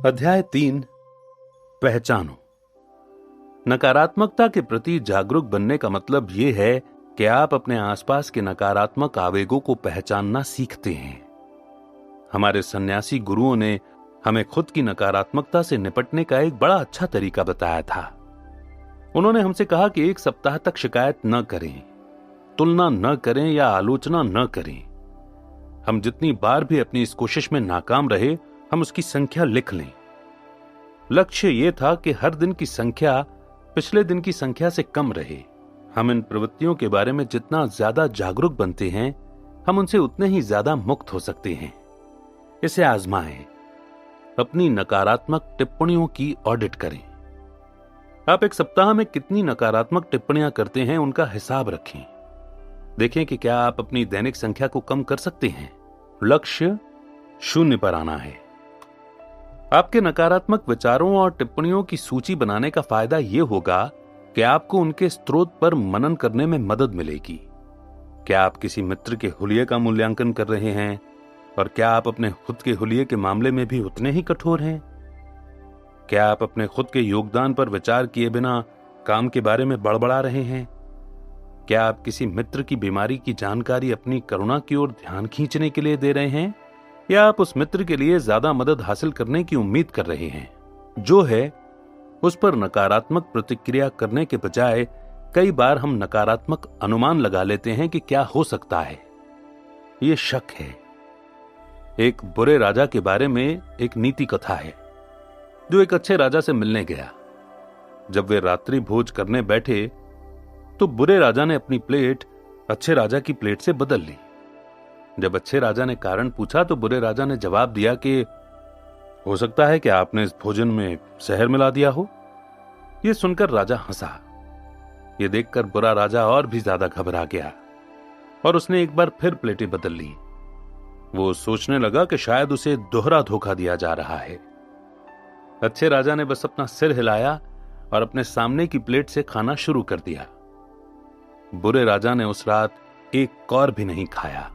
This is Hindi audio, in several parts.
अध्याय 3 पहचानो। नकारात्मकता के प्रति जागरूक बनने का मतलब यह है कि आप अपने आसपास के नकारात्मक आवेगों को पहचानना सीखते हैं। हमारे सन्यासी गुरुओं ने हमें खुद की नकारात्मकता से निपटने का एक बड़ा अच्छा तरीका बताया था। उन्होंने हमसे कहा कि 1 सप्ताह तक शिकायत न करें, तुलना न करें या आलोचना न करें। हम जितनी बार भी अपनी इस कोशिश में नाकाम रहे, हम उसकी संख्या लिख लें। लक्ष्य यह था कि हर दिन की संख्या पिछले दिन की संख्या से कम रहे। हम इन प्रवृत्तियों के बारे में जितना ज्यादा जागरूक बनते हैं, हम उनसे उतने ही ज्यादा मुक्त हो सकते हैं। इसे आजमाएं। अपनी नकारात्मक टिप्पणियों की ऑडिट करें। आप 1 सप्ताह में कितनी नकारात्मक टिप्पणियां करते हैं, उनका हिसाब रखें। देखें कि क्या आप अपनी दैनिक संख्या को कम कर सकते हैं। लक्ष्य 0 पर आना है। आपके नकारात्मक विचारों और टिप्पणियों की सूची बनाने का फायदा यह होगा कि आपको उनके स्रोत पर मनन करने में मदद मिलेगी। क्या आप किसी मित्र के हुलिये का मूल्यांकन कर रहे हैं, और क्या आप अपने खुद के हुलिये के मामले में भी उतने ही कठोर हैं? क्या आप अपने खुद के योगदान पर विचार किए बिना काम के बारे में बड़बड़ा रहे हैं? क्या आप किसी मित्र की बीमारी की जानकारी अपनी करुणा की ओर ध्यान खींचने के लिए दे रहे हैं, या आप उस मित्र के लिए ज्यादा मदद हासिल करने की उम्मीद कर रहे हैं? जो है उस पर नकारात्मक प्रतिक्रिया करने के बजाय कई बार हम नकारात्मक अनुमान लगा लेते हैं कि क्या हो सकता है। यह शक है। एक बुरे राजा के बारे में एक नीति कथा है, जो एक अच्छे राजा से मिलने गया। जब वे रात्रि भोज करने बैठे तो बुरे राजा ने अपनी प्लेट अच्छे राजा की प्लेट से बदल ली। जब अच्छे राजा ने कारण पूछा तो बुरे राजा ने जवाब दिया कि हो सकता है कि आपने इस भोजन में जहर मिला दिया हो। यह सुनकर राजा हंसा। यह देखकर बुरा राजा और भी ज्यादा घबरा गया और उसने एक बार फिर प्लेटें बदल ली। वो सोचने लगा कि शायद उसे दोहरा धोखा दिया जा रहा है। अच्छे राजा ने बस अपना सिर हिलाया और अपने सामने की प्लेट से खाना शुरू कर दिया। बुरे राजा ने उस रात एक कौर भी नहीं खाया।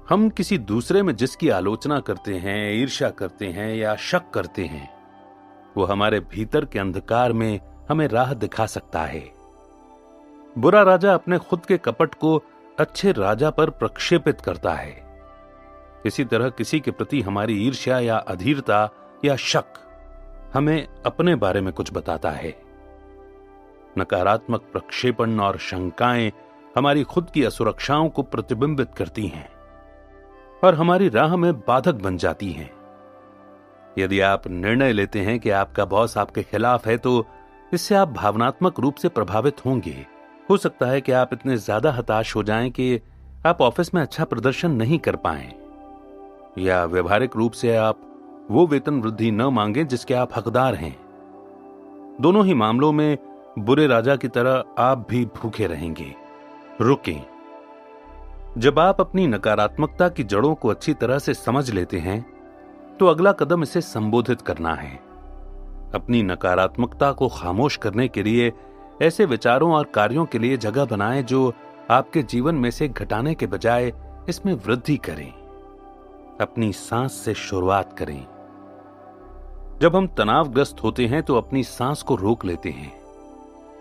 हम किसी दूसरे में जिसकी आलोचना करते हैं, ईर्ष्या करते हैं या शक करते हैं, वो हमारे भीतर के अंधकार में हमें राह दिखा सकता है। बुरा राजा अपने खुद के कपट को अच्छे राजा पर प्रक्षेपित करता है। इसी तरह किसी के प्रति हमारी ईर्ष्या या अधीरता या शक हमें अपने बारे में कुछ बताता है। नकारात्मक प्रक्षेपण और शंकाएं हमारी खुद की असुरक्षाओं को प्रतिबिंबित करती हैं और हमारी राह में बाधक बन जाती हैं। यदि आप निर्णय लेते हैं कि आपका बॉस आपके खिलाफ है, तो इससे आप भावनात्मक रूप से प्रभावित होंगे। हो सकता है कि आप इतने ज्यादा हताश हो जाएं कि आप ऑफिस में अच्छा प्रदर्शन नहीं कर पाएं, या व्यवहारिक रूप से आप वो वेतन वृद्धि न मांगें जिसके आप हकदार हैं। दोनों ही मामलों में बुरे राजा की तरह आप भी भूखे रहेंगे। रुकें। जब आप अपनी नकारात्मकता की जड़ों को अच्छी तरह से समझ लेते हैं, तो अगला कदम इसे संबोधित करना है। अपनी नकारात्मकता को खामोश करने के लिए ऐसे विचारों और कार्यों के लिए जगह बनाएं जो आपके जीवन में से घटाने के बजाय इसमें वृद्धि करें। अपनी सांस से शुरुआत करें। जब हम तनावग्रस्त होते हैं तो अपनी सांस को रोक लेते हैं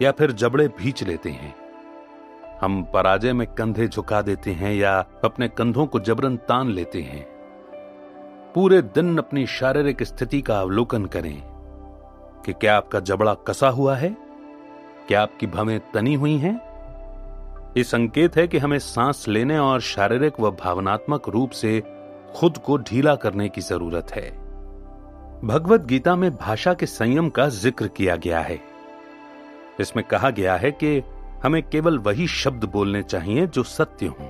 या फिर जबड़े भींच लेते हैं। हम पराजय में कंधे झुका देते हैं या अपने कंधों को जबरन तान लेते हैं। पूरे दिन अपनी शारीरिक स्थिति का अवलोकन करें कि क्या आपका जबड़ा कसा हुआ है, क्या आपकी भवें तनी हुई हैं। ये संकेत है कि हमें सांस लेने और शारीरिक व भावनात्मक रूप से खुद को ढीला करने की जरूरत है। भगवत गीता में भाषा के संयम का जिक्र किया गया है। इसमें कहा गया है कि हमें केवल वही शब्द बोलने चाहिए जो सत्य हों,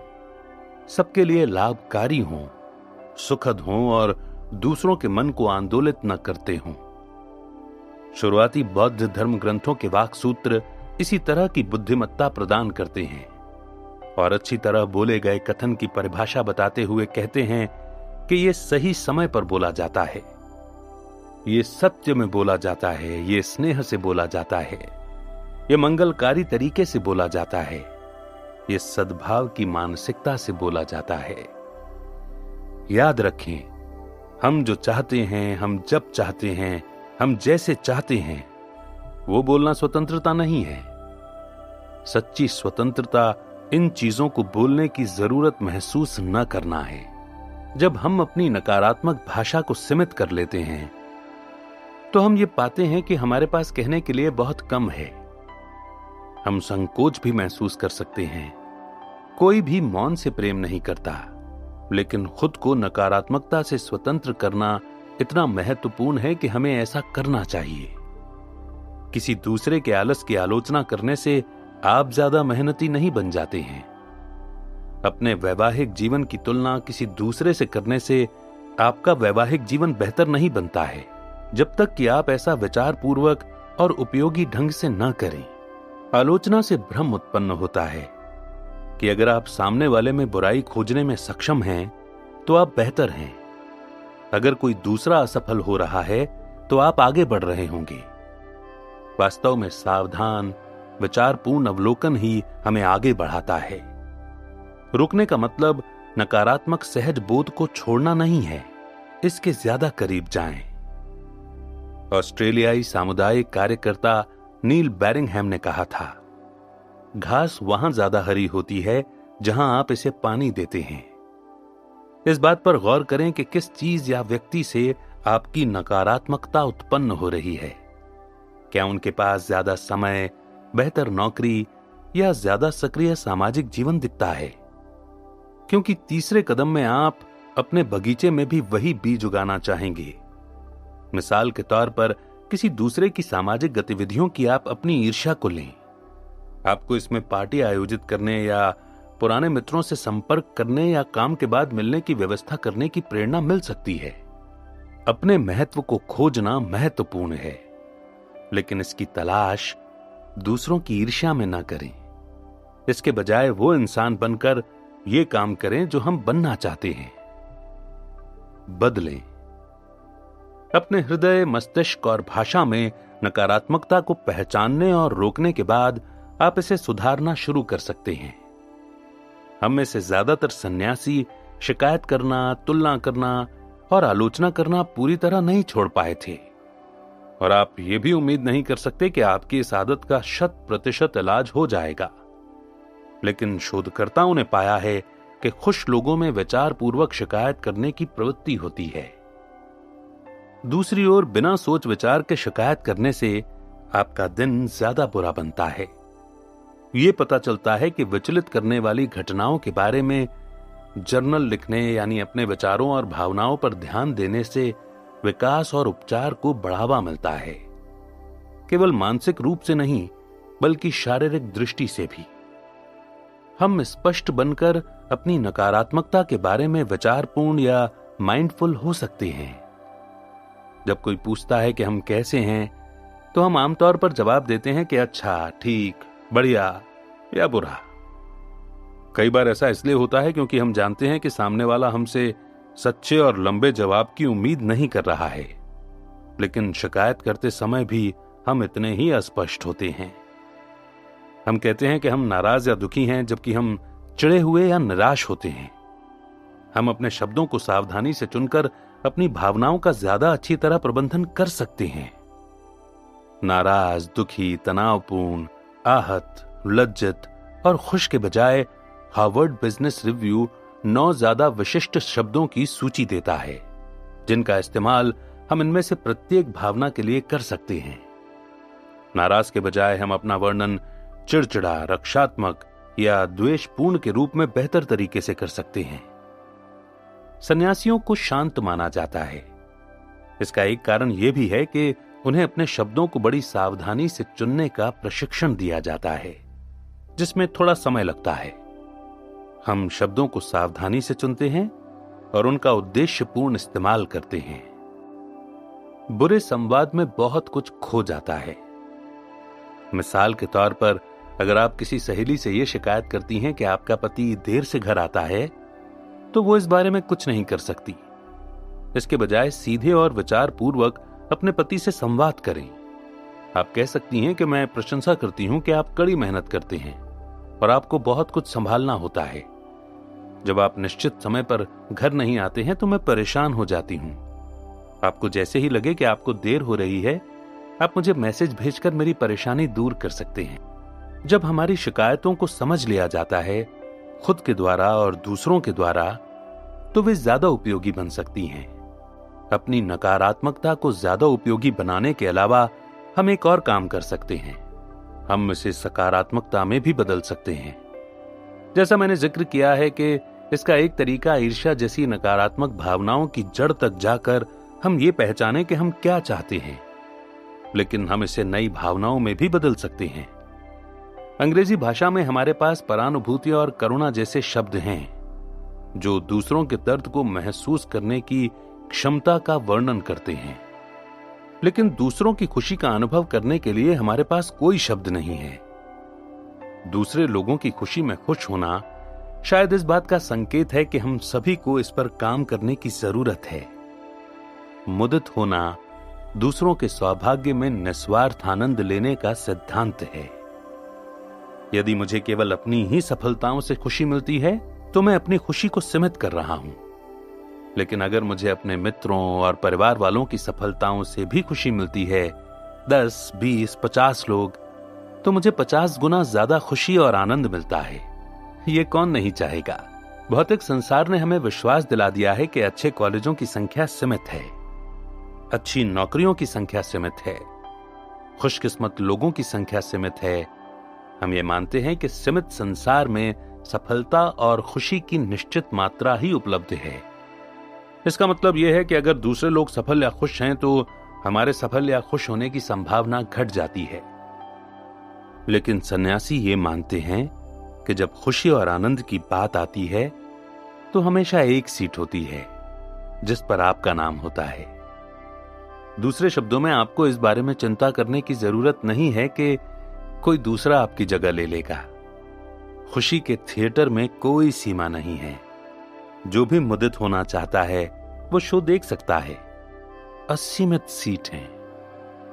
सबके लिए लाभकारी हों, सुखद हों और दूसरों के मन को आंदोलित न करते हों। शुरुआती बौद्ध धर्म ग्रंथों के वाक सूत्र इसी तरह की बुद्धिमत्ता प्रदान करते हैं और अच्छी तरह बोले गए कथन की परिभाषा बताते हुए कहते हैं कि यह सही समय पर बोला जाता है, ये सत्य में बोला जाता है, ये स्नेह से बोला जाता है, ये मंगलकारी तरीके से बोला जाता है, ये सद्भाव की मानसिकता से बोला जाता है। याद रखें, हम जो चाहते हैं, हम जब चाहते हैं, हम जैसे चाहते हैं, वो बोलना स्वतंत्रता नहीं है। सच्ची स्वतंत्रता इन चीजों को बोलने की जरूरत महसूस न करना है। जब हम अपनी नकारात्मक भाषा को सीमित कर लेते हैं तो हम ये पाते हैं कि हमारे पास कहने के लिए बहुत कम है। हम संकोच भी महसूस कर सकते हैं। कोई भी मौन से प्रेम नहीं करता, लेकिन खुद को नकारात्मकता से स्वतंत्र करना इतना महत्वपूर्ण है कि हमें ऐसा करना चाहिए। किसी दूसरे के आलस की आलोचना करने से आप ज्यादा मेहनती नहीं बन जाते हैं। अपने वैवाहिक जीवन की तुलना किसी दूसरे से करने से आपका वैवाहिक जीवन बेहतर नहीं बनता है, जब तक कि आप ऐसा विचार पूर्वक और उपयोगी ढंग से न करें। आलोचना से भ्रम उत्पन्न होता है कि अगर आप सामने वाले में बुराई खोजने में सक्षम हैं तो आप बेहतर हैं। अगर कोई दूसरा असफल हो रहा है तो आप आगे बढ़ रहे होंगे। वास्तव में सावधान विचारपूर्ण अवलोकन ही हमें आगे बढ़ाता है। रुकने का मतलब नकारात्मक सहज बोध को छोड़ना नहीं है, इसके ज्यादा करीब जाएं। ऑस्ट्रेलियाई सामुदायिक कार्यकर्ता नील बैरिंगहैम ने कहा था, घास वहां ज्यादा हरी होती है जहां आप इसे पानी देते हैं। इस बात पर गौर करें कि किस चीज या व्यक्ति से आपकी नकारात्मकता उत्पन्न हो रही है। क्या उनके पास ज्यादा समय, बेहतर नौकरी या ज्यादा सक्रिय सामाजिक जीवन दिखता है? क्योंकि तीसरे कदम में आप अपने बगीचे में भी वही बीज उगाना चाहेंगे। मिसाल के तौर पर किसी दूसरे की सामाजिक गतिविधियों की आप अपनी ईर्ष्या को लें। आपको इसमें पार्टी आयोजित करने या पुराने मित्रों से संपर्क करने या काम के बाद मिलने की व्यवस्था करने की प्रेरणा मिल सकती है। अपने महत्व को खोजना महत्वपूर्ण है, लेकिन इसकी तलाश दूसरों की ईर्ष्या में ना करें। इसके बजाय वो इंसान बनकर ये काम करें जो हम बनना चाहते हैं। बदलें। अपने हृदय, मस्तिष्क और भाषा में नकारात्मकता को पहचानने और रोकने के बाद आप इसे सुधारना शुरू कर सकते हैं। हम में से ज्यादातर सन्यासी शिकायत करना, तुलना करना और आलोचना करना पूरी तरह नहीं छोड़ पाए थे, और आप ये भी उम्मीद नहीं कर सकते कि आपकी इस आदत का 100% इलाज हो जाएगा। लेकिन शोधकर्ताओं ने पाया है कि खुश लोगों में विचार पूर्वक शिकायत करने की प्रवृत्ति होती है। दूसरी ओर बिना सोच विचार के शिकायत करने से आपका दिन ज्यादा बुरा बनता है। यह पता चलता है कि विचलित करने वाली घटनाओं के बारे में जर्नल लिखने, यानी अपने विचारों और भावनाओं पर ध्यान देने से विकास और उपचार को बढ़ावा मिलता है। केवल मानसिक रूप से नहीं, बल्कि शारीरिक दृष्टि से भी। हम स्पष्ट बनकर अपनी नकारात्मकता के बारे में विचारपूर्ण या माइंडफुल हो सकते हैं। जब कोई पूछता है कि हम कैसे हैं, तो हम आमतौर पर जवाब देते हैं कि अच्छा, ठीक, बढ़िया या बुरा। कई बार ऐसा इसलिए होता है क्योंकि हम जानते हैं कि सामने वाला हमसे सच्चे और लंबे जवाब की उम्मीद नहीं कर रहा है। लेकिन शिकायत करते समय भी हम इतने ही अस्पष्ट होते हैं। हम कहते हैं कि हम नाराज या दुखी हैं, जबकि हम चिढ़े हुए या निराश होते हैं। हम अपने शब्दों को सावधानी से चुनकर अपनी भावनाओं का ज्यादा अच्छी तरह प्रबंधन कर सकते हैं। नाराज, दुखी, तनावपूर्ण, आहत, लज्जित और खुश के बजाय हार्वर्ड बिजनेस रिव्यू 9 ज्यादा विशिष्ट शब्दों की सूची देता है, जिनका इस्तेमाल हम इनमें से प्रत्येक भावना के लिए कर सकते हैं। नाराज के बजाय हम अपना वर्णन चिड़चिड़ा, रक्षात्मक या द्वेषपूर्ण के रूप में बेहतर तरीके से कर सकते हैं। सन्यासियों को शांत माना जाता है। इसका एक कारण यह भी है कि उन्हें अपने शब्दों को बड़ी सावधानी से चुनने का प्रशिक्षण दिया जाता है, जिसमें थोड़ा समय लगता है। हम शब्दों को सावधानी से चुनते हैं और उनका उद्देश्यपूर्ण इस्तेमाल करते हैं। बुरे संवाद में बहुत कुछ खो जाता है। मिसाल के तौर पर, अगर आप किसी सहेली से यह शिकायत करती हैं कि आपका पति देर से घर आता है, तो वो इस बारे में कुछ नहीं कर सकती। इसके बजाय सीधे और विचारपूर्वक अपने पति से संवाद करें। आप कह सकती हैं कि मैं प्रशंसा करती हूं कि आप कड़ी मेहनत करते हैं और आपको बहुत कुछ संभालना होता है। जब आप निश्चित समय पर घर नहीं आते हैं तो मैं परेशान हो जाती हूं। आपको जैसे ही लगे कि आपको देर हो रही है, आप मुझे मैसेज भेजकर मेरी परेशानी दूर कर सकते हैं। जब हमारी शिकायतों को समझ लिया जाता है, खुद के द्वारा और दूसरों के द्वारा, तो वे ज्यादा उपयोगी बन सकती हैं। अपनी नकारात्मकता को ज्यादा उपयोगी बनाने के अलावा हम एक और काम कर सकते हैं। हम इसे सकारात्मकता में भी बदल सकते हैं। जैसा मैंने जिक्र किया है कि इसका एक तरीका ईर्ष्या जैसी नकारात्मक भावनाओं की जड़ तक जाकर हम ये पहचानें कि हम क्या चाहते हैं, लेकिन हम इसे नई भावनाओं में भी बदल सकते हैं। अंग्रेजी भाषा में हमारे पास परानुभूति और करुणा जैसे शब्द हैं, जो दूसरों के दर्द को महसूस करने की क्षमता का वर्णन करते हैं। लेकिन दूसरों की खुशी का अनुभव करने के लिए हमारे पास कोई शब्द नहीं है। दूसरे लोगों की खुशी में खुश होना शायद इस बात का संकेत है कि हम सभी को इस पर काम करने की जरूरत है। मुदित होना दूसरों के सौभाग्य में निस्वार्थ आनंद लेने का सिद्धांत है। यदि मुझे केवल अपनी ही सफलताओं से खुशी मिलती है तो मैं अपनी खुशी को सीमित कर रहा हूं। लेकिन अगर मुझे अपने मित्रों और परिवार वालों की सफलताओं से भी खुशी मिलती है, 10, 20, 50 लोग, तो मुझे 50 गुना ज्यादा खुशी और आनंद मिलता है। ये कौन नहीं चाहेगा? भौतिक संसार ने हमें विश्वास दिला दिया है कि अच्छे कॉलेजों की संख्या सीमित है, अच्छी नौकरियों की संख्या सीमित है, खुशकिस्मत लोगों की संख्या सीमित है। हम ये मानते हैं कि सीमित संसार में सफलता और खुशी की निश्चित मात्रा ही उपलब्ध है। इसका मतलब यह है कि अगर दूसरे लोग सफल या खुश हैं तो हमारे सफल या खुश होने की संभावना घट जाती है। लेकिन सन्यासी ये मानते हैं कि जब खुशी और आनंद की बात आती है तो हमेशा एक सीट होती है जिस पर आपका नाम होता है। दूसरे शब्दों में, आपको इस बारे में चिंता करने की जरूरत नहीं है कि कोई दूसरा आपकी जगह ले लेगा। खुशी के थिएटर में कोई सीमा नहीं है। जो भी मुदित होना चाहता है वो शो देख सकता है। असीमित सीट हैं,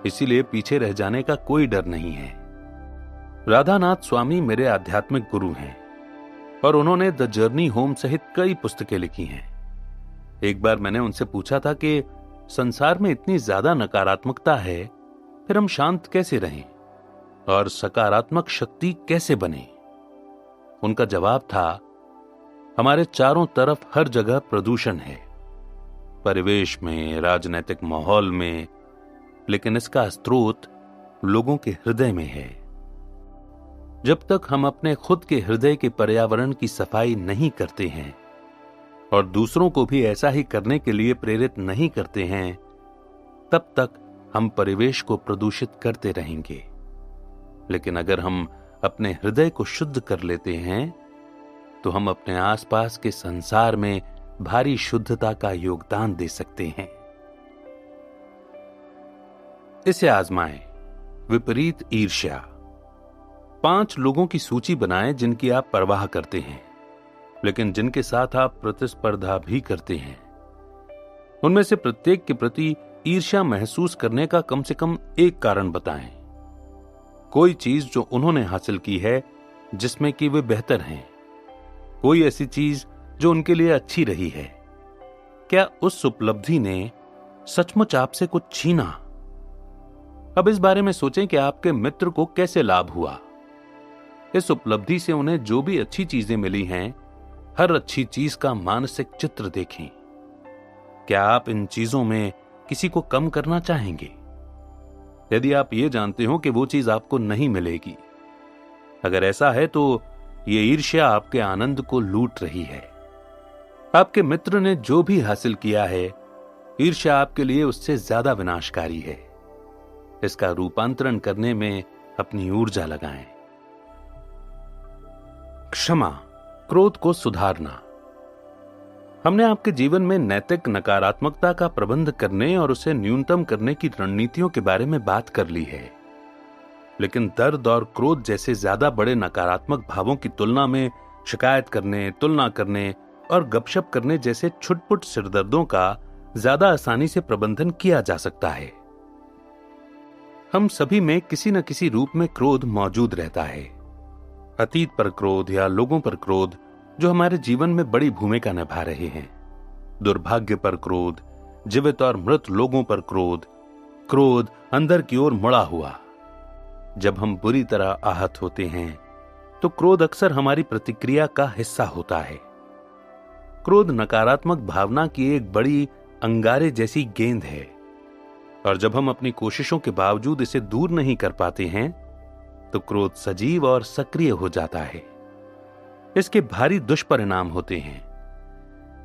इसीलिए पीछे रह जाने का कोई डर नहीं है। राधानाथ स्वामी मेरे आध्यात्मिक गुरु हैं और उन्होंने द जर्नी होम सहित कई पुस्तकें लिखी हैं। एक बार मैंने उनसे पूछा था कि संसार में इतनी ज्यादा नकारात्मकता है, फिर हम शांत कैसे रहें और सकारात्मक शक्ति कैसे बने? उनका जवाब था, हमारे चारों तरफ हर जगह प्रदूषण है, परिवेश में, राजनीतिक माहौल में, लेकिन इसका स्रोत लोगों के हृदय में है। जब तक हम अपने खुद के हृदय के पर्यावरण की सफाई नहीं करते हैं और दूसरों को भी ऐसा ही करने के लिए प्रेरित नहीं करते हैं, तब तक हम परिवेश को प्रदूषित करते रहेंगे। लेकिन अगर हम अपने हृदय को शुद्ध कर लेते हैं तो हम अपने आसपास के संसार में भारी शुद्धता का योगदान दे सकते हैं। इसे आजमाएं। विपरीत ईर्ष्या। 5 लोगों की सूची बनाएं जिनकी आप परवाह करते हैं, लेकिन जिनके साथ आप प्रतिस्पर्धा भी करते हैं। उनमें से प्रत्येक के प्रति ईर्ष्या महसूस करने का कम से कम एक कारण बताएं। कोई चीज जो उन्होंने हासिल की है जिसमें कि वे बेहतर हैं, कोई ऐसी चीज जो उनके लिए अच्छी रही है। क्या उस उपलब्धि ने सचमुच आपसे कुछ छीना? अब इस बारे में सोचें कि आपके मित्र को कैसे लाभ हुआ। इस उपलब्धि से उन्हें जो भी अच्छी चीजें मिली हैं, हर अच्छी चीज का मानसिक चित्र देखें। क्या आप इन चीजों में किसी को कम करना चाहेंगे? यदि आप ये जानते हो कि वो चीज आपको नहीं मिलेगी, अगर ऐसा है तो ये ईर्ष्या आपके आनंद को लूट रही है। आपके मित्र ने जो भी हासिल किया है, ईर्ष्या आपके लिए उससे ज्यादा विनाशकारी है। इसका रूपांतरण करने में अपनी ऊर्जा लगाएं। क्षमा, क्रोध को सुधारना। हमने आपके जीवन में नैतिक नकारात्मकता का प्रबंध करने और उसे न्यूनतम करने की रणनीतियों के बारे में बात कर ली है, लेकिन दर्द और क्रोध जैसे ज्यादा बड़े नकारात्मक भावों की तुलना में शिकायत करने, तुलना करने और गपशप करने जैसे छुटपुट सिरदर्दों का ज्यादा आसानी से प्रबंधन किया जा सकता है। हम सभी में किसी न किसी रूप में क्रोध मौजूद रहता है। अतीत पर क्रोध या लोगों पर क्रोध जो हमारे जीवन में बड़ी भूमिका निभा रहे हैं, दुर्भाग्य पर क्रोध जीवित और मृत लोगों पर क्रोध, क्रोध अंदर की ओर मुड़ा हुआ। जब हम बुरी तरह आहत होते हैं तो क्रोध अक्सर हमारी प्रतिक्रिया का हिस्सा होता है। क्रोध नकारात्मक भावना की एक बड़ी अंगारे जैसी गेंद है, और जब हम अपनी कोशिशों के बावजूद इसे दूर नहीं कर पाते हैं तो क्रोध सजीव और सक्रिय हो जाता है। इसके भारी दुष्परिणाम होते हैं।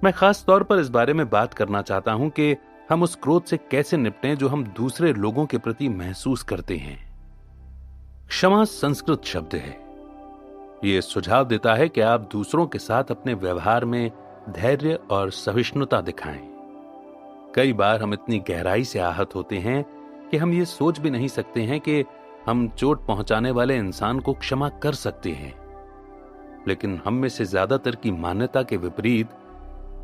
मैं खास तौर पर इस बारे में बात करना चाहता हूं कि हम उस क्रोध से कैसे निपटें जो हम दूसरे लोगों के प्रति महसूस करते हैं। क्षमा संस्कृत शब्द है। यह सुझाव देता है कि आप दूसरों के साथ अपने व्यवहार में धैर्य और सहिष्णुता दिखाएं। कई बार हम इतनी गहराई से आहत होते हैं कि हम ये सोच भी नहीं सकते हैं कि हम चोट पहुंचाने वाले इंसान को क्षमा कर सकते हैं। लेकिन हम में से ज्यादातर की मान्यता के विपरीत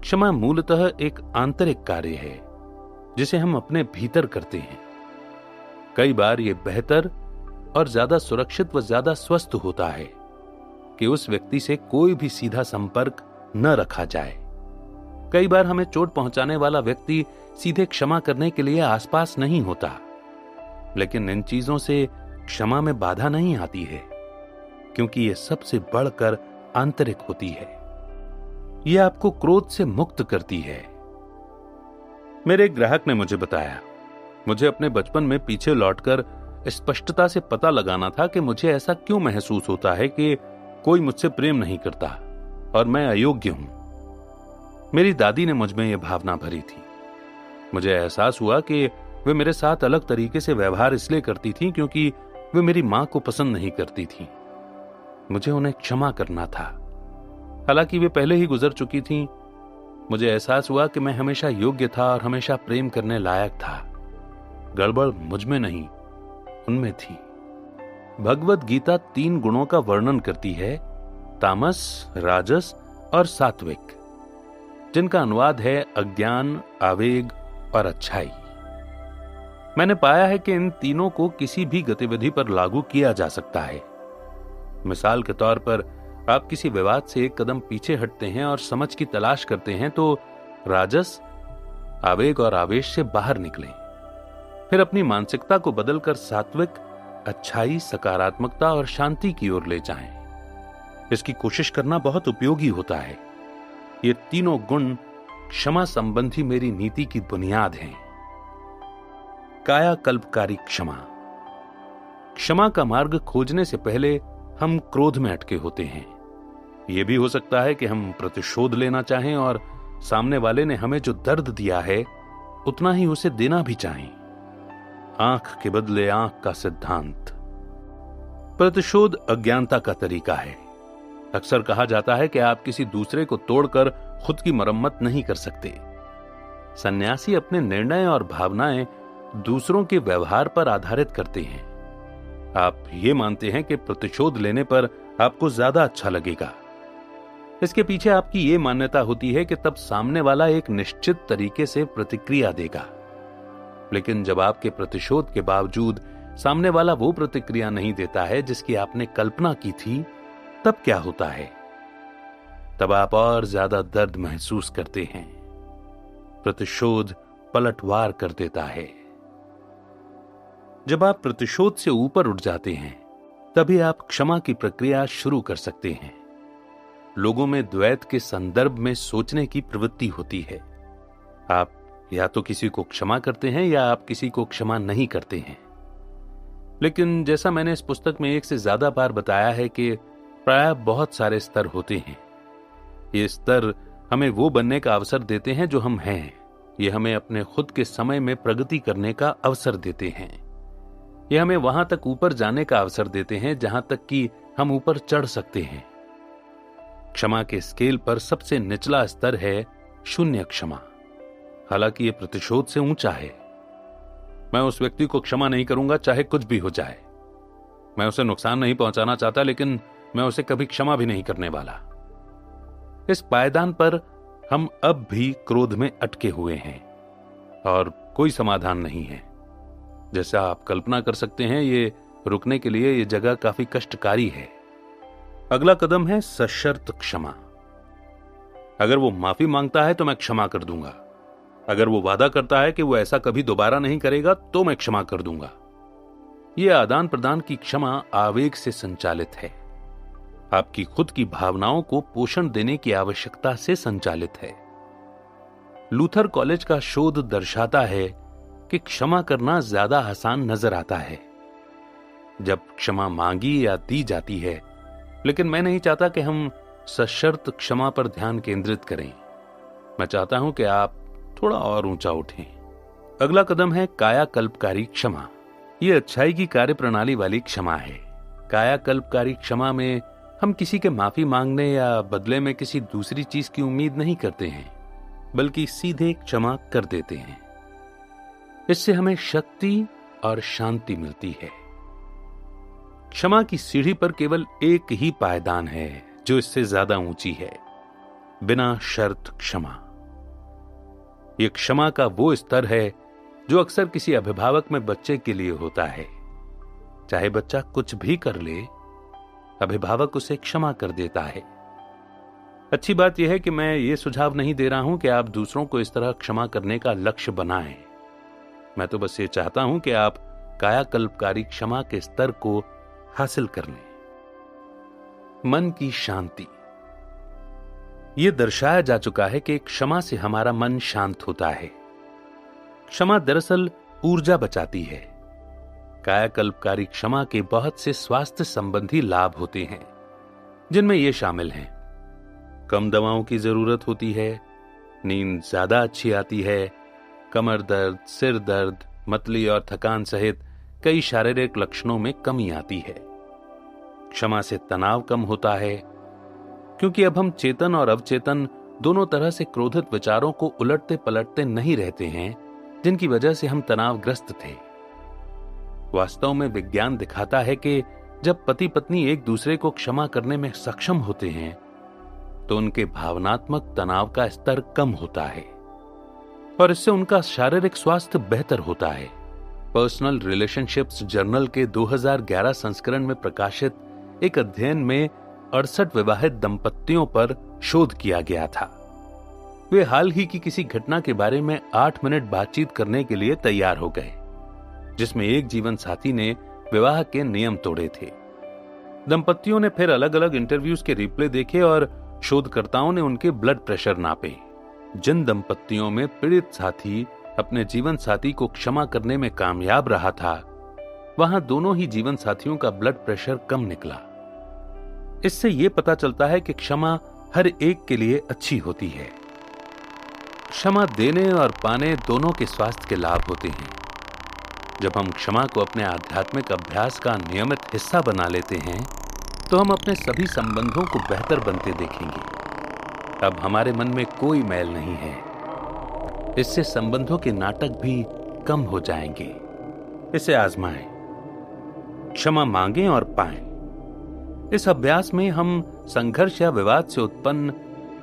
क्षमा मूलतः एक आंतरिक कार्य है जिसे हम अपने भीतर करते हैं। कई बार यह बेहतर और ज्यादा सुरक्षित व ज्यादा स्वस्थ होता है कि उस व्यक्ति से कोई भी सीधा संपर्क न रखा जाए। कई बार हमें चोट पहुंचाने वाला व्यक्ति सीधे क्षमा करने के लिए आसपास नहीं होता, लेकिन इन चीजों से क्षमा में बाधा नहीं आती है, क्योंकि यह सबसे बढ़कर आंतरिक होती है। यह आपको क्रोध से मुक्त करती है। मेरे एक ग्राहक ने मुझे बताया, मुझे अपने बचपन में पीछे लौटकर स्पष्टता से पता लगाना था कि मुझे ऐसा क्यों महसूस होता है कि कोई मुझसे प्रेम नहीं करता और मैं अयोग्य हूं। मेरी दादी ने मुझ में यह भावना भरी थी। मुझे एहसास हुआ कि वे मेरे साथ अलग तरीके से व्यवहार इसलिए करती थीं क्योंकि वे मेरी मां को पसंद नहीं करती थीं। मुझे उन्हें क्षमा करना था, हालांकि वे पहले ही गुजर चुकी थीं। मुझे एहसास हुआ कि मैं हमेशा योग्य था और हमेशा प्रेम करने लायक था। गड़बड़ मुझ में नहीं, उनमें थी। भगवद गीता 3 गुणों का वर्णन करती है, तामस, राजस और सात्विक, जिनका अनुवाद है अज्ञान, आवेग और अच्छाई। मैंने पाया है कि इन तीनों को किसी भी गतिविधि पर लागू किया जा सकता है। मिसाल के तौर पर आप किसी विवाद से एक कदम पीछे हटते हैं और समझ की तलाश करते हैं तो राजस, आवेग और आवेश से बाहर निकलें। फिर अपनी मानसिकता को बदलकर सात्विक, अच्छाई, सकारात्मकता और शांति की ओर ले जाएं। इसकी कोशिश करना बहुत उपयोगी होता है। ये तीनों गुण क्षमा संबंधी मेरी नीति की बुनियाद हैं। कायाकल्पकारी क्षमा। क्षमा का मार्ग खोजने से पहले हम क्रोध में अटके होते हैं। यह भी हो सकता है कि हम प्रतिशोध लेना चाहें और सामने वाले ने हमें जो दर्द दिया है उतना ही उसे देना भी चाहें। आंख के बदले आंख का सिद्धांत। प्रतिशोध अज्ञानता का तरीका है। अक्सर कहा जाता है कि आप किसी दूसरे को तोड़कर खुद की मरम्मत नहीं कर सकते। सन्यासी अपने निर्णय और भावनाएं दूसरों के व्यवहार पर आधारित करते हैं। आप ये मानते हैं कि प्रतिशोध लेने पर आपको ज्यादा अच्छा लगेगा। इसके पीछे आपकी ये मान्यता होती है कि तब सामने वाला एक निश्चित तरीके से प्रतिक्रिया देगा। लेकिन जब आपके प्रतिशोध के बावजूद सामने वाला वो प्रतिक्रिया नहीं देता है जिसकी आपने कल्पना की थी, तब क्या होता है? तब आप और ज्यादा दर्द महसूस करते हैं। प्रतिशोध पलटवार कर देता है। जब आप प्रतिशोध से ऊपर उठ जाते हैं, तभी आप क्षमा की प्रक्रिया शुरू कर सकते हैं। लोगों में द्वैत के संदर्भ में सोचने की प्रवृत्ति होती है। आप या तो किसी को क्षमा करते हैं या आप किसी को क्षमा नहीं करते हैं। लेकिन जैसा मैंने इस पुस्तक में 1 से ज्यादा बार बताया है कि प्रायः बहुत सारे स्तर होते हैं। ये स्तर हमें वो बनने का अवसर देते हैं जो हम हैं। ये हमें अपने खुद के समय में प्रगति करने का अवसर देते हैं। ये हमें वहां तक ऊपर जाने का अवसर देते हैं जहां तक कि हम ऊपर चढ़ सकते हैं। क्षमा के स्केल पर सबसे निचला स्तर है शून्य क्षमा। हालांकि यह प्रतिशोध से ऊंचा है। मैं उस व्यक्ति को क्षमा नहीं करूंगा चाहे कुछ भी हो जाए। मैं उसे नुकसान नहीं पहुंचाना चाहता, लेकिन मैं उसे कभी क्षमा भी नहीं करने वाला। इस पायदान पर हम अब भी क्रोध में अटके हुए हैं और कोई समाधान नहीं है। जैसा आप कल्पना कर सकते हैं, ये रुकने के लिए ये जगह काफी कष्टकारी है। अगला कदम है सशर्त क्षमा। अगर वो माफी मांगता है तो मैं क्षमा कर दूंगा। अगर वो वादा करता है कि वो ऐसा कभी दोबारा नहीं करेगा तो मैं क्षमा कर दूंगा। यह आदान प्रदान की क्षमा आवेग से संचालित है, आपकी खुद की भावनाओं को पोषण देने की आवश्यकता से संचालित है। लूथर कॉलेज का शोध दर्शाता है कि क्षमा करना ज्यादा आसान नजर आता है जब क्षमा मांगी या दी जाती है, लेकिन मैं नहीं चाहता कि हम सशर्त क्षमा पर ध्यान केंद्रित करें। मैं चाहता हूं कि आप थोड़ा और ऊंचा उठें। अगला कदम है कायाकल्पकारी क्षमा। यह अच्छाई की कार्यप्रणाली वाली क्षमा है। कायाकल्पकारी क्षमा में हम किसी के माफी मांगने या बदले में किसी दूसरी चीज की उम्मीद नहीं करते हैं, बल्कि सीधे क्षमा कर देते हैं। इससे हमें शक्ति और शांति मिलती है। क्षमा की सीढ़ी पर केवल एक ही पायदान है जो इससे ज्यादा ऊंची है, बिना शर्त क्षमा। यह क्षमा का वो स्तर है जो अक्सर किसी अभिभावक में बच्चे के लिए होता है। चाहे बच्चा कुछ भी कर ले, अभिभावक उसे क्षमा कर देता है। अच्छी बात यह है कि मैं ये सुझाव नहीं दे रहा हूं कि आप दूसरों को इस तरह क्षमा करने का लक्ष्य बनाएं। मैं तो बस ये चाहता हूं कि आप कायाकल्पकारी क्षमा के स्तर को हासिल कर लें। मन की शांति। यह दर्शाया जा चुका है कि क्षमा से हमारा मन शांत होता है। क्षमा दरअसल ऊर्जा बचाती है। कायाकल्पकारी क्षमा के बहुत से स्वास्थ्य संबंधी लाभ होते हैं, जिनमें ये शामिल हैं: कम दवाओं की जरूरत होती है, नींद ज्यादा अच्छी आती है, कमर दर्द, सिर दर्द, मतली और थकान सहित कई शारीरिक लक्षणों में कमी आती है। क्षमा से तनाव कम होता है, क्योंकि अब हम चेतन और अवचेतन दोनों तरह से क्रोधित विचारों को उलटते पलटते नहीं रहते हैं, जिनकी वजह से हम तनावग्रस्त थे। वास्तव में विज्ञान दिखाता है कि जब पति पत्नी एक दूसरे को क्षमा करने में सक्षम होते हैं तो उनके भावनात्मक तनाव का स्तर कम होता है और इससे उनका शारीरिक स्वास्थ्य बेहतर होता है। पर्सनल रिलेशनशिप्स जर्नल के 2011 संस्करण में प्रकाशित एक अध्ययन में 68 विवाहित दंपतियों पर शोध किया गया था। वे हाल ही की किसी घटना के बारे में 8 मिनट बातचीत करने के लिए तैयार हो गए, जिसमें एक जीवन साथी ने विवाह के नियम तोड़े थे। दंपतियों ने फिर अलग अलग इंटरव्यूज के रिप्ले देखे और शोधकर्ताओं ने उनके ब्लड प्रेशर नापे। जिन दंपतियों में पीड़ित साथी अपने जीवन साथी को क्षमा करने में कामयाब रहा था, वहां दोनों ही जीवन साथियों का ब्लड प्रेशर कम निकला। इससे यह पता चलता है कि क्षमा हर एक के लिए अच्छी होती है। क्षमा देने और पाने दोनों के स्वास्थ्य के लाभ होते हैं। जब हम क्षमा को अपने आध्यात्मिक अभ्यास का नियमित हिस्सा बना लेते हैं तो हम अपने सभी संबंधों को बेहतर बनते देखेंगे। अब हमारे मन में कोई मैल नहीं है। इससे संबंधों के नाटक भी कम हो जाएंगे। इसे आजमाएं, क्षमा मांगें और पाएं। इस अभ्यास में हम संघर्ष या विवाद से उत्पन्न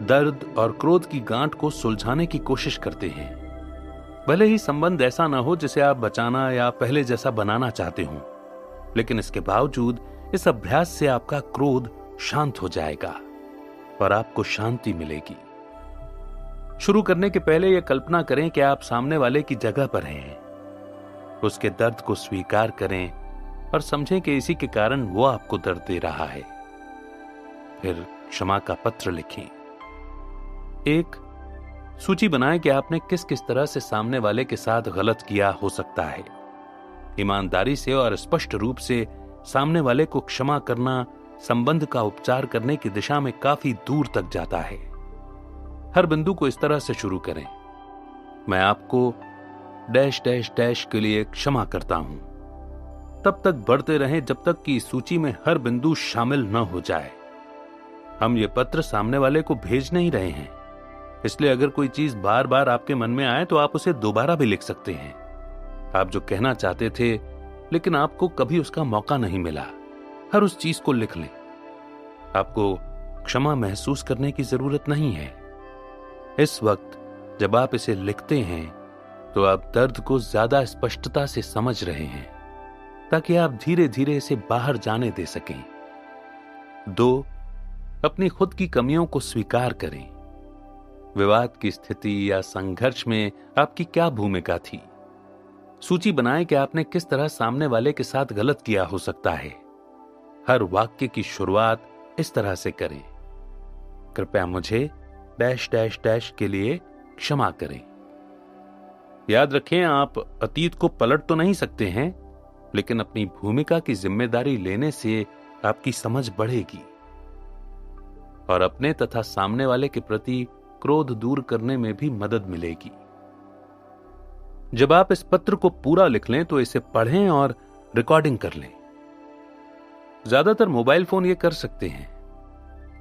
दर्द और क्रोध की गांठ को सुलझाने की कोशिश करते हैं। भले ही संबंध ऐसा ना हो जिसे आप बचाना या पहले जैसा बनाना चाहते हो, लेकिन इसके बावजूद इस अभ्यास से आपका क्रोध शांत हो जाएगा और आपको शांति मिलेगी। शुरू करने के पहले यह कल्पना करें कि आप सामने वाले की जगह पर हैं। उसके दर्द को स्वीकार करें और समझें कि इसी के कारण वो आपको दर्द दे रहा है। फिर क्षमा का पत्र लिखें। एक सूची बनाएं कि आपने किस किस तरह से सामने वाले के साथ गलत किया हो सकता है। ईमानदारी से और स्पष्ट रूप से सामने वाले को क्षमा करना संबंध का उपचार करने की दिशा में काफी दूर तक जाता है। हर बिंदु को इस तरह से शुरू करें: मैं आपको डैश डैश डैश के लिए क्षमा करता हूं। तब तक बढ़ते रहें जब तक कि इस सूची में हर बिंदु शामिल न हो जाए। हम ये पत्र सामने वाले को भेज नहीं रहे हैं, इसलिए अगर कोई चीज बार बार आपके मन में आए तो आप उसे दोबारा भी लिख सकते हैं। आप जो कहना चाहते थे लेकिन आपको कभी उसका मौका नहीं मिला, हर उस चीज को लिख लें। आपको क्षमा महसूस करने की जरूरत नहीं है। इस वक्त जब आप इसे लिखते हैं तो आप दर्द को ज्यादा स्पष्टता से समझ रहे हैं, ताकि आप धीरे धीरे इसे बाहर जाने दे सकें। 2. अपनी खुद की कमियों को स्वीकार करें। विवाद की स्थिति या संघर्ष में आपकी क्या भूमिका थी। सूची बनाएं कि आपने किस तरह सामने वाले के साथ गलत किया हो सकता है। हर वाक्य की शुरुआत इस तरह से करें, कृपया मुझे डैश डैश डैश के लिए क्षमा करें। याद रखें, आप अतीत को पलट तो नहीं सकते हैं, लेकिन अपनी भूमिका की जिम्मेदारी लेने से आपकी समझ बढ़ेगी और अपने तथा सामने वाले के प्रति क्रोध दूर करने में भी मदद मिलेगी। जब आप इस पत्र को पूरा लिख लें तो इसे पढ़ें और रिकॉर्डिंग कर लें। ज्यादातर मोबाइल फोन ये कर सकते हैं।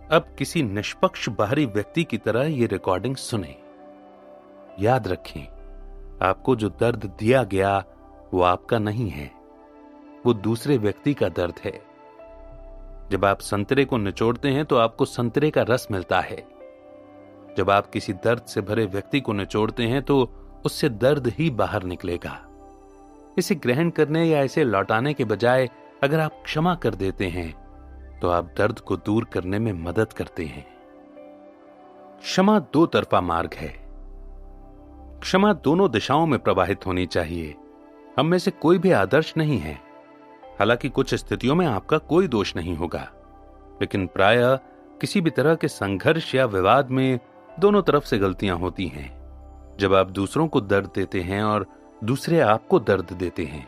अब किसी निष्पक्ष बाहरी व्यक्ति की तरह ये रिकॉर्डिंग सुनें। याद रखें, आपको जो दर्द दिया गया वो आपका नहीं है, वो दूसरे व्यक्ति का दर्द है। जब आप संतरे को निचोड़ते हैं तो आपको संतरे का रस मिलता है। जब आप किसी दर्द से भरे व्यक्ति को निचोड़ते हैं तो उससे दर्द ही बाहर निकलेगा। इसे ग्रहण करने या इसे लौटाने के बजाय अगर आप क्षमा कर देते हैं तो आप दर्द को दूर करने में मदद करते हैं। क्षमा दो तरफा मार्ग है। क्षमा दोनों दिशाओं में प्रवाहित होनी चाहिए। हम में से कोई भी आदर्श नहीं है। हालांकि कुछ स्थितियों में आपका कोई दोष नहीं होगा, लेकिन प्रायः किसी भी तरह के संघर्ष या विवाद में दोनों तरफ से गलतियां होती हैं। जब आप दूसरों को दर्द देते हैं और दूसरे आपको दर्द देते हैं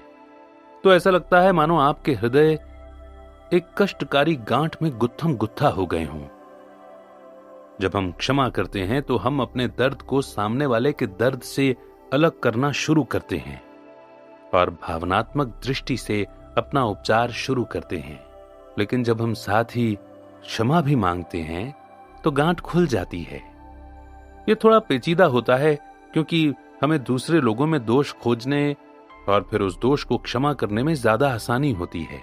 तो ऐसा लगता है मानो आपके हृदय एक कष्टकारी गांठ में गुत्थम गुत्था हो गए हों। जब हम क्षमा करते हैं तो हम अपने दर्द को सामने वाले के दर्द से अलग करना शुरू करते हैं और भावनात्मक दृष्टि से अपना उपचार शुरू करते हैं। लेकिन जब हम साथ ही क्षमा भी मांगते हैं तो गांठ खुल जाती है। यह थोड़ा पेचीदा होता है क्योंकि हमें दूसरे लोगों में दोष खोजने और फिर उस दोष को क्षमा करने में ज्यादा आसानी होती है।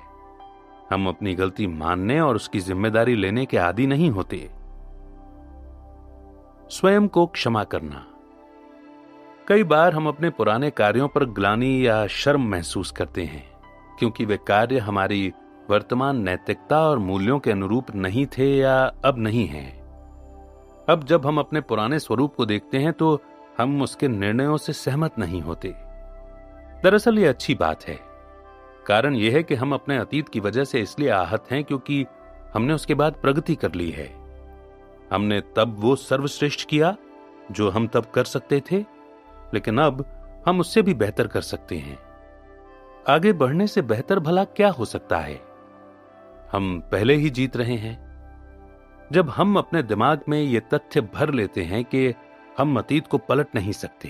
हम अपनी गलती मानने और उसकी जिम्मेदारी लेने के आदी नहीं होते। स्वयं को क्षमा करना। कई बार हम अपने पुराने कार्यों पर ग्लानि या शर्म महसूस करते हैं क्योंकि वे कार्य हमारी वर्तमान नैतिकता और मूल्यों के अनुरूप नहीं थे या अब नहीं हैं। अब जब हम अपने पुराने स्वरूप को देखते हैं तो हम उसके निर्णयों से सहमत नहीं होते। दरअसल ये अच्छी बात है। कारण यह है कि हम अपने अतीत की वजह से इसलिए आहत हैं क्योंकि हमने उसके बाद प्रगति कर ली है। हमने तब वो सर्वश्रेष्ठ किया जो हम तब कर सकते थे, लेकिन अब हम उससे भी बेहतर कर सकते हैं। आगे बढ़ने से बेहतर भला क्या हो सकता है? हम पहले ही जीत रहे हैं। जब हम अपने दिमाग में यह तथ्य भर लेते हैं कि हम अतीत को पलट नहीं सकते,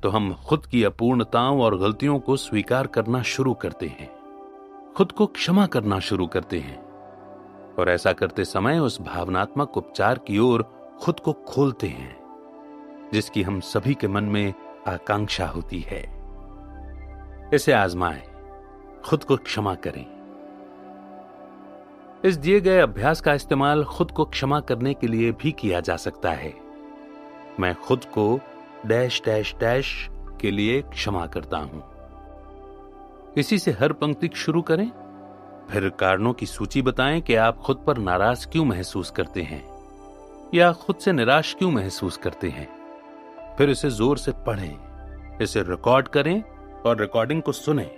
तो हम खुद की अपूर्णताओं और गलतियों को स्वीकार करना शुरू करते हैं, खुद को क्षमा करना शुरू करते हैं और ऐसा करते समय उस भावनात्मक उपचार की ओर खुद को खोलते हैं जिसकी हम सभी के मन में आकांक्षा होती है। इसे आजमाएं, खुद को क्षमा करें। इस दिए गए अभ्यास का इस्तेमाल खुद को क्षमा करने के लिए भी किया जा सकता है। मैं खुद को डैश डैश डैश के लिए क्षमा करता हूं। इसी से हर पंक्ति शुरू करें, फिर कारणों की सूची बताएं कि आप खुद पर नाराज क्यों महसूस करते हैं या खुद से निराश क्यों महसूस करते हैं। फिर इसे जोर से पढ़ें, इसे रिकॉर्ड करें और रिकॉर्डिंग को सुनें।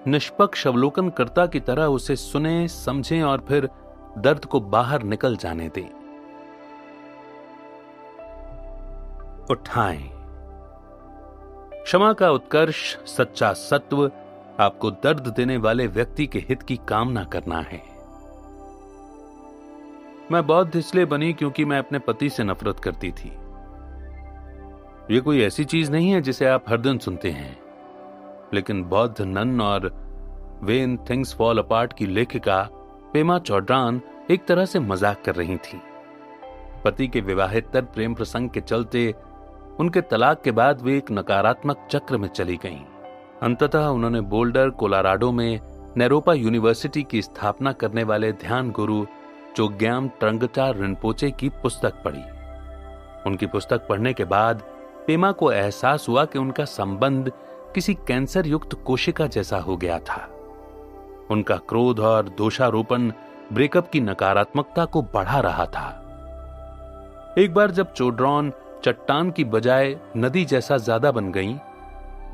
निष्पक्ष अवलोकनकर्ता की तरह उसे सुनें, समझें और फिर दर्द को बाहर निकल जाने दें। उठाएं। क्षमा का उत्कर्ष, सच्चा सत्व आपको दर्द देने वाले व्यक्ति के हित की कामना करना है। मैं बौद्ध इसलिए बनी क्योंकि मैं अपने पति से नफरत करती थी। यह कोई ऐसी चीज नहीं है जिसे आप हर दिन सुनते हैं, लेकिन बौद्ध नन और व्हेन थिंग्स फॉल अपार्ट की लेखिका पेमा चौड्रान एक तरह से मजाक कर रही थी। पति के विवाहेतर प्रेम प्रसंग के चलते उनके तलाक के बाद वे एक नकारात्मक चक्र में चली गईं। अंततः उन्होंने बोल्डर, कोलोराडो में नेरोपा यूनिवर्सिटी की स्थापना करने वाले ध्यान गुरु चोग्याम ट्रंगचा रिनपोचे की पुस्तक पढ़ी। उनकी पुस्तक पढ़ने के बाद पेमा को एहसास हुआ कि उनका संबंध किसी कैंसर युक्त कोशिका जैसा हो गया था। उनका क्रोध और दोषारोपण ब्रेकअप की नकारात्मकता को बढ़ा रहा था। एक बार जब चोड्रॉन चट्टान की बजाय नदी जैसा ज्यादा बन गईं,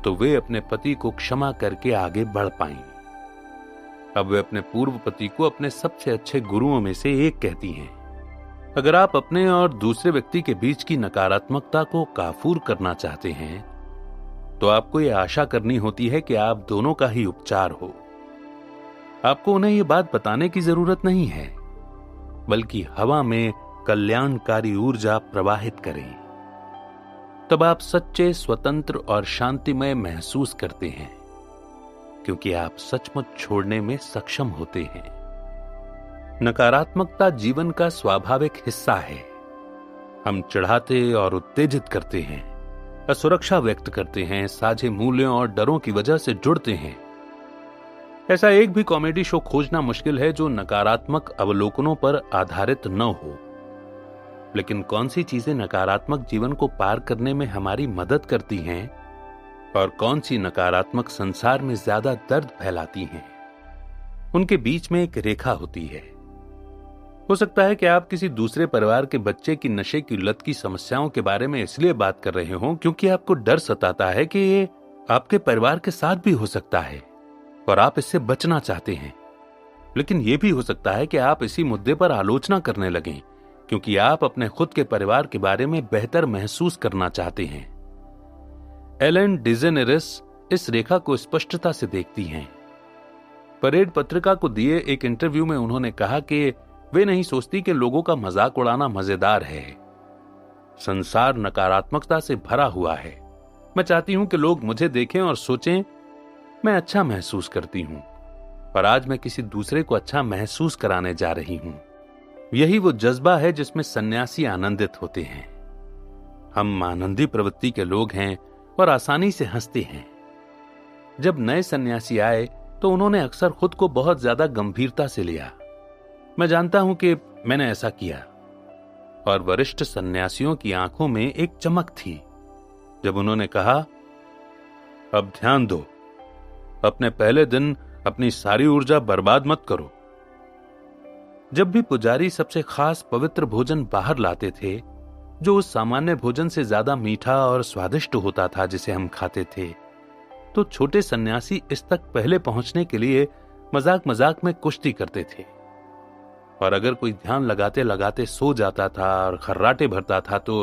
तो वे अपने पति को क्षमा करके आगे बढ़ पाईं। अब वे अपने पूर्व पति को अपने सबसे अच्छे गुरुओं में से एक कहती हैं। अगर आप अपने और दूसरे व्यक्ति के बीच की नकारात्मकता को काफूर करना चाहते हैं, तो आपको यह आशा करनी होती है कि आप दोनों का ही उपचार हो। आपको उन्हें यह बात बताने की जरूरत नहीं है, बल्कि हवा में कल्याणकारी ऊर्जा प्रवाहित करें। तब आप सच्चे, स्वतंत्र और शांतिमय महसूस करते हैं, क्योंकि आप सचमुच छोड़ने में सक्षम होते हैं। नकारात्मकता जीवन का स्वाभाविक हिस्सा है। हम चिढ़ाते और उत्तेजित करते हैं, असुरक्षा व्यक्त करते हैं, साझे मूल्यों और डरों की वजह से जुड़ते हैं। ऐसा एक भी कॉमेडी शो खोजना मुश्किल है जो नकारात्मक अवलोकनों पर आधारित न हो। लेकिन कौन सी चीजें नकारात्मक जीवन को पार करने में हमारी मदद करती हैं और कौन सी नकारात्मक संसार में ज्यादा दर्द फैलाती हैं, उनके बीच में एक रेखा होती है। हो सकता है कि आप किसी दूसरे परिवार के बच्चे की नशे की लत की समस्याओं के बारे में इसलिए बात कर रहे हो क्योंकि आपको डर सताता है कि ये आपके परिवार के साथ भी हो सकता है और आप इससे बचना चाहते हैं। लेकिन यह भी हो सकता है कि आप इसी मुद्दे पर आलोचना करने लगें क्योंकि आप अपने खुद के परिवार के बारे में बेहतर महसूस करना चाहते हैं। एलेन डिजेनेरेस इस रेखा को स्पष्टता से देखती हैं। परेड पत्रिका को दिए एक इंटरव्यू में उन्होंने कहा कि वे नहीं सोचती कि लोगों का मजाक उड़ाना मजेदार है। संसार नकारात्मकता से भरा हुआ है। मैं चाहती हूं कि लोग मुझे देखें और सोचें मैं अच्छा महसूस करती हूं, और आज मैं किसी दूसरे को अच्छा महसूस कराने जा रही हूं। यही वो जज्बा है जिसमें सन्यासी आनंदित होते हैं। हम आनंदी प्रवृत्ति के लोग हैं और आसानी से हंसते हैं। जब नए सन्यासी आए तो उन्होंने अक्सर खुद को बहुत ज्यादा गंभीरता से लिया। मैं जानता हूं कि मैंने ऐसा किया। और वरिष्ठ सन्यासियों की आंखों में एक चमक थी जब उन्होंने कहा, अब ध्यान दो, अपने पहले दिन अपनी सारी ऊर्जा बर्बाद मत करो। जब भी पुजारी सबसे खास पवित्र भोजन बाहर लाते थे, जो उस सामान्य भोजन से ज्यादा मीठा और स्वादिष्ट होता था जिसे हम खाते थे, तो छोटे सन्यासी इस तक पहले पहुंचने के लिए मजाक मजाक में कुश्ती करते थे। और अगर कोई ध्यान लगाते लगाते सो जाता था और खर्राटे भरता था तो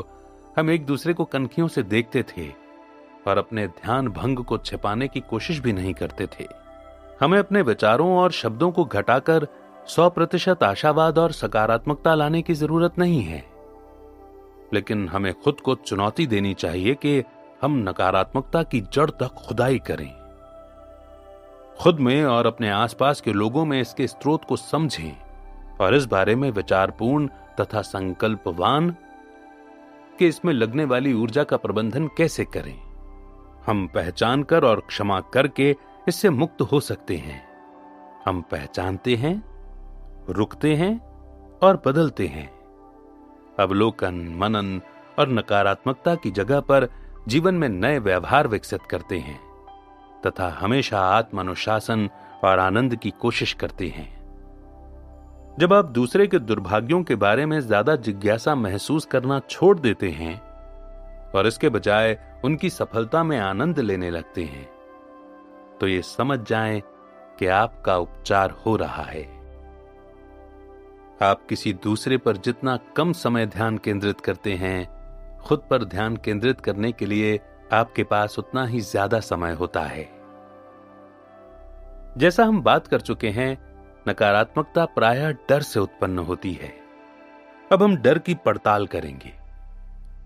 हम एक दूसरे को कनखियों से देखते थे और अपने ध्यान भंग को छिपाने की कोशिश भी नहीं करते थे। हमें अपने विचारों और शब्दों को घटाकर 100% आशावाद और सकारात्मकता लाने की जरूरत नहीं है, लेकिन हमें खुद को चुनौती देनी चाहिए कि हम नकारात्मकता की जड़ तक खुदाई करें, खुद में और अपने आसपास के लोगों में इसके स्रोत को समझें और इस बारे में विचारपूर्ण तथा संकल्पवान कि इसमें लगने वाली ऊर्जा का प्रबंधन कैसे करें। हम पहचान कर और क्षमा करके इससे मुक्त हो सकते हैं। हम पहचानते हैं, रुकते हैं और बदलते हैं। अवलोकन, मनन और नकारात्मकता की जगह पर जीवन में नए व्यवहार विकसित करते हैं तथा हमेशा आत्मानुशासन और आनंद की कोशिश करते हैं। जब आप दूसरे के दुर्भाग्यों के बारे में ज्यादा जिज्ञासा महसूस करना छोड़ देते हैं और इसके बजाय उनकी सफलता में आनंद लेने लगते हैं, तो ये समझ जाएं कि आपका उपचार हो रहा है। आप किसी दूसरे पर जितना कम समय ध्यान केंद्रित करते हैं, खुद पर ध्यान केंद्रित करने के लिए आपके पास उतना ही ज्यादा समय होता है। जैसा हम बात कर चुके हैं, नकारात्मकता प्रायः डर से उत्पन्न होती है। अब हम डर की पड़ताल करेंगे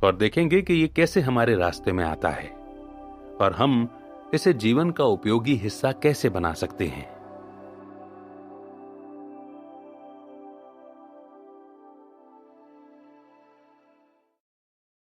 और देखेंगे कि ये कैसे हमारे रास्ते में आता है और हम इसे जीवन का उपयोगी हिस्सा कैसे बना सकते हैं।